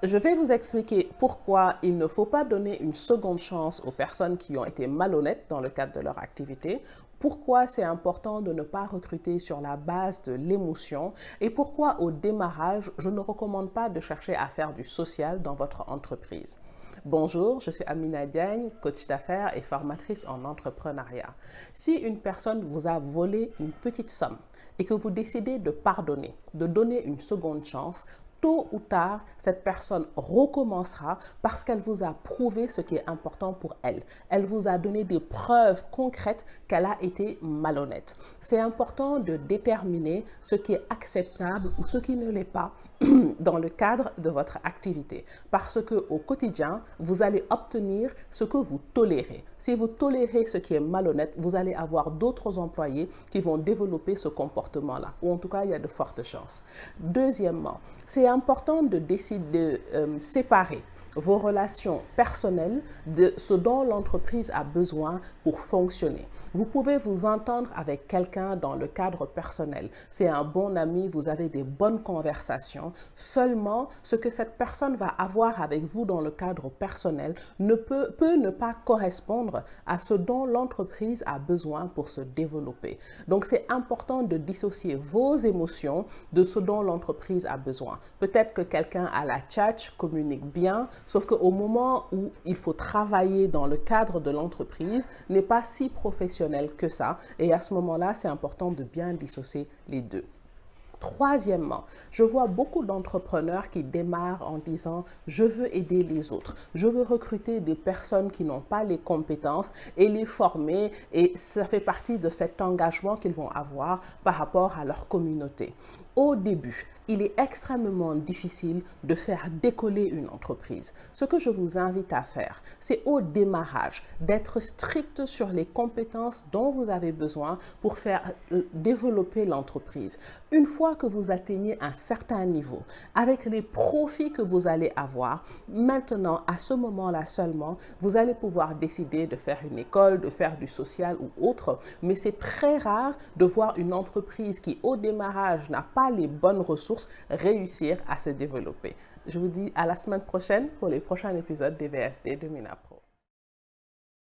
Je vais vous expliquer pourquoi il ne faut pas donner une seconde chance aux personnes qui ont été malhonnêtes dans le cadre de leur activité, pourquoi c'est important de ne pas recruter sur la base de l'émotion et pourquoi au démarrage, je ne recommande pas de chercher à faire du social dans votre entreprise. Bonjour, je suis Amina Diagne, coach d'affaires et formatrice en entrepreneuriat. Si une personne vous a volé une petite somme et que vous décidez de pardonner, de donner une seconde chance, tôt ou tard, cette personne recommencera parce qu'elle vous a prouvé ce qui est important pour elle. Elle vous a donné des preuves concrètes qu'elle a été malhonnête. C'est important de déterminer ce qui est acceptable ou ce qui ne l'est pas dans le cadre de votre activité. Parce qu'au quotidien, vous allez obtenir ce que vous tolérez. Si vous tolérez ce qui est malhonnête, vous allez avoir d'autres employés qui vont développer ce comportement-là. Ou en tout cas, il y a de fortes chances. Deuxièmement, c'est important de décider de séparer vos relations personnelles de ce dont l'entreprise a besoin pour fonctionner. Vous pouvez vous entendre avec quelqu'un dans le cadre personnel. C'est un bon ami, vous avez des bonnes conversations. Seulement, ce que cette personne va avoir avec vous dans le cadre personnel peut ne pas correspondre à ce dont l'entreprise a besoin pour se développer. Donc, c'est important de dissocier vos émotions de ce dont l'entreprise a besoin. Peut-être que quelqu'un à la tchatch communique bien, sauf qu'au moment où il faut travailler dans le cadre de l'entreprise, n'est pas si professionnel que ça. Et à ce moment-là, c'est important de bien dissocier les deux. Troisièmement, je vois beaucoup d'entrepreneurs qui démarrent en disant « je veux aider les autres, je veux recruter des personnes qui n'ont pas les compétences et les former » et ça fait partie de cet engagement qu'ils vont avoir par rapport à leur communauté. Au début, il est extrêmement difficile de faire décoller une entreprise. Ce que je vous invite à faire, c'est au démarrage d'être strict sur les compétences dont vous avez besoin pour faire développer l'entreprise. Une fois que vous atteignez un certain niveau, avec les profits que vous allez avoir, maintenant, à ce moment-là seulement, vous allez pouvoir décider de faire une école, de faire du social ou autre, mais c'est très rare de voir une entreprise qui, au démarrage, n'a pas les bonnes ressources réussir à se développer. Je vous dis à la semaine prochaine pour les prochains épisodes des VSD de Mina Pro.